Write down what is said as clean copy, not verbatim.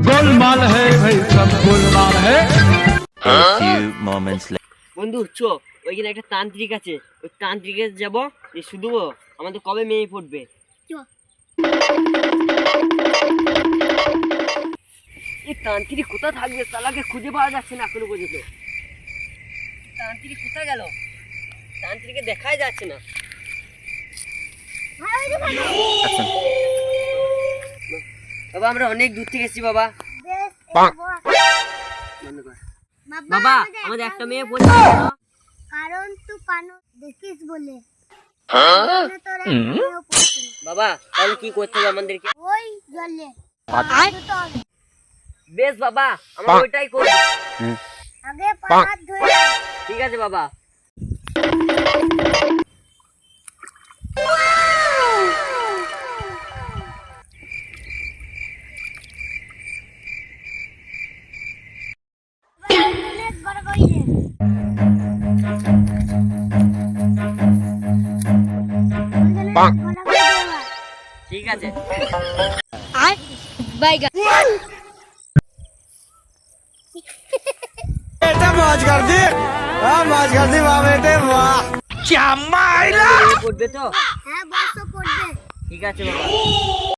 गोलमाल है भाई, सब गोलमाल है। A few moments later. বন্ধু চো, ওইখানে একটা তান্ত্রিক আছে, ওই তান্ত্রিকে যাব, শুধু আমাদের কবে মেয়ে পড়বে। এই তান্ত্রিক কোথায় থাকবে, শালাকে খুঁজে পাওয়া যাচ্ছে না এখনো পর্যন্ত। তান্ত্রিক কোথায় গেল, তান্ত্রিকে দেখাই যাচ্ছে না। Action. বাবা আমরা অনেক দূর থেকে এসেছি বাবা। বাবা বাবা আমাদের একটা মেয়ে পড়ছে না কেন? কারণ তুই কানো দেখিস বলে তাহলে তোর একটা মেয়েও পড়ছে না। বাবা তাহলে কি করতে হবে আমাদেরকে? ওই জলে তো বেশ বাবা, আমরা ওইটাই করব। আগে পা হাত ধুয়ে ঠিক আছে বাবা। অনেক বড় কইলে ঠিক আছে। बेटा मौज कर दी, हाँ मौज कर दी वाह बेटे वाह। মেয়ে পড়বে তো? হ্যাঁ বসো পড়বে। ঠিক আছে বাবা।